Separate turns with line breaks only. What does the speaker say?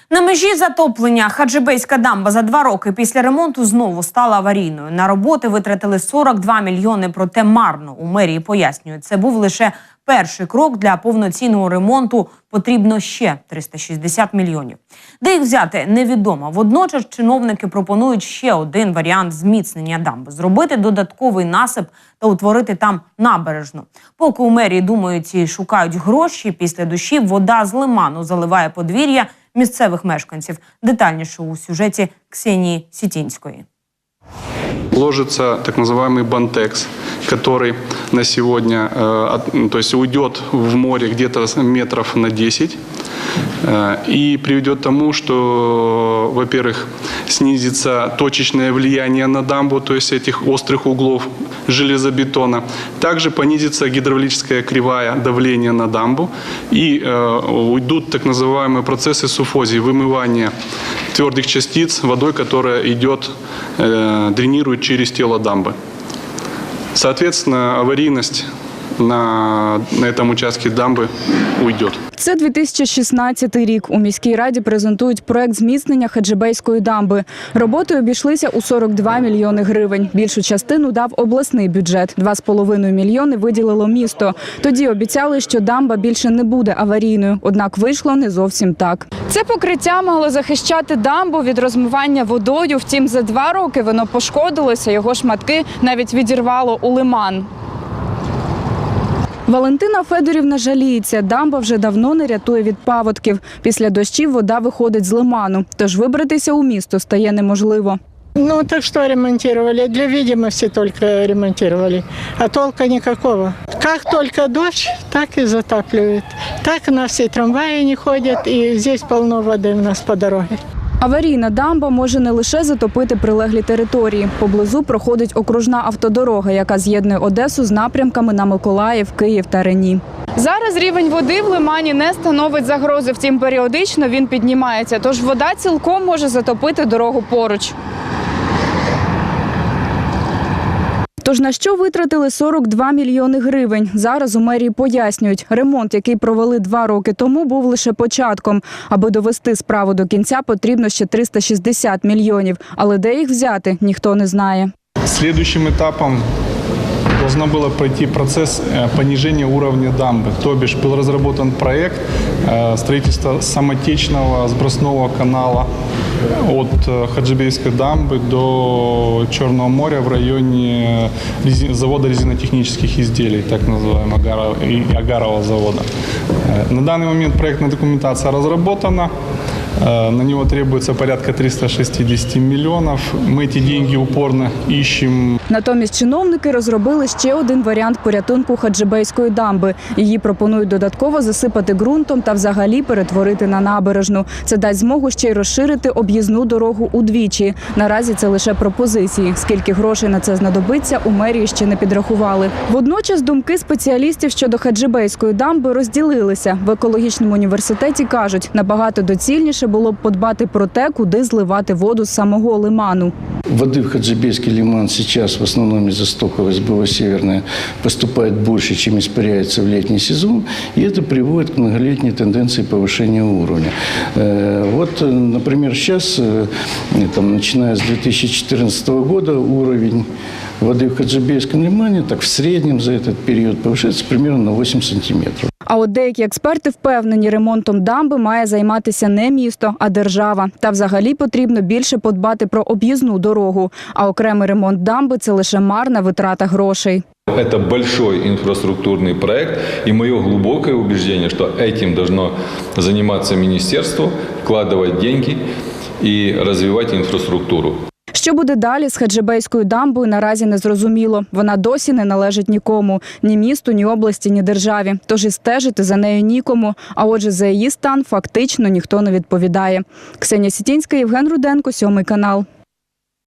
На межі затоплення Хаджибейська дамба за 2 роки після ремонту знову стала аварійною. На роботи витратили 42 мільйони, проте марно. У мерії пояснюють, це був лише перший крок. Для повноцінного ремонту потрібно ще 360 мільйонів. Де їх взяти, невідомо. Водночас чиновники пропонують ще один варіант зміцнення дамби – зробити додатковий насип та утворити там набережну. Поки у мерії думають і шукають гроші, після дощів вода з лиману заливає подвір'я місцевих мешканців. Детальніше у сюжеті Ксенії Сітінської.
Ложится так называемый бантекс, который на сегодня уйдет в море где-то метров на 10 и приведет к тому, что, во-первых, снизится точечное влияние на дамбу, то есть этих острых углов железобетона. Также понизится гидравлическая кривая давления на дамбу и уйдут так называемые процессы суффозии, вымывания твердых частиц водой, которая идет, дренирует через тело дамбы. Соответственно, аварийность на этом участке дамби уйде.
Це 2016 рік. У міській раді презентують проект зміцнення Хаджибейської дамби. Роботи обійшлися у 42 мільйони гривень. Більшу частину дав обласний бюджет. 2,5 мільйони виділило місто. Тоді обіцяли, що дамба більше не буде аварійною. Однак вийшло не зовсім так. Це покриття могло захищати дамбу від розмивання водою. Втім, за 2 роки воно пошкодилося, його шматки навіть відірвало у лиман. Валентина Федорівна жаліється, дамба вже давно не рятує від паводків. Після дощів вода виходить з лиману, тож вибратися у місто стає неможливо.
Ну, так что ремонтировали? Для видимости только ремонтировали, а толка никакого. Как только дождь, так и затапливает. Так у нас и трамваи не ходят, и здесь полно воды у нас по дороге.
Аварійна дамба може не лише затопити прилеглі території. Поблизу проходить окружна автодорога, яка з'єднує Одесу з напрямками на Миколаїв, Київ та Рені. Зараз рівень води в лимані не становить загрози, втім періодично він піднімається, тож вода цілком може затопити дорогу поруч. Тож на що витратили 42 мільйони гривень? Зараз у мерії пояснюють, ремонт, який провели 2 роки тому, був лише початком. Аби довести справу до кінця, потрібно ще 360 мільйонів. Але де їх взяти, ніхто не знає.
Следующим этапом должно было пройти процесс понижения уровня дамбы. То бишь был разработан проект строительства самотечного сбросного канала от Хаджибейской дамбы до Черного моря в районе завода резинотехнических изделий, так называемого Агарового завода. На данный момент проектная документация разработана. На него требуется порядка 360 мільйонів. Ми ці деньги упорно ищем.
Натомість чиновники розробили ще один варіант порятунку Хаджибейської дамби. Її пропонують додатково засипати ґрунтом та взагалі перетворити на набережну. Це дасть змогу ще й розширити об'їзну дорогу удвічі. Наразі це лише пропозиції. Скільки грошей на це знадобиться, у мерії ще не підрахували. Водночас думки спеціалістів щодо Хаджибейської дамби розділилися. В екологічному університеті кажуть, набагато доцільніше було б подбати про те, куди зливати воду з самого лиману.
Воды в Хаджибейский лиман сейчас в основном из истоков СБО «Северная» поступает больше, чем испаряется в летний сезон, и это приводит к многолетней тенденции повышения уровня. Вот, например, сейчас, начиная с 2014 года, уровень воды в Хаджибейском лимане так в среднем за этот период повышается примерно на 8 сантиметров.
А от деякі експерти впевнені, ремонтом дамби має займатися не місто, а держава. Та взагалі потрібно більше подбати про об'їзну дорогу. А окремий ремонт дамби – це лише марна витрата грошей.
Это большой инфраструктурный проект, и мое глубокое убеждение, что этим должно заниматься министерство, вкладывать деньги и развивать инфраструктуру.
Що буде далі з Хаджибейською дамбою, наразі не зрозуміло. Вона досі не належить нікому – ні місту, ні області, ні державі. Тож і стежити за нею нікому. А отже, за її стан фактично ніхто не відповідає. Ксенія Сітінська, Євген Руденко, 7 канал.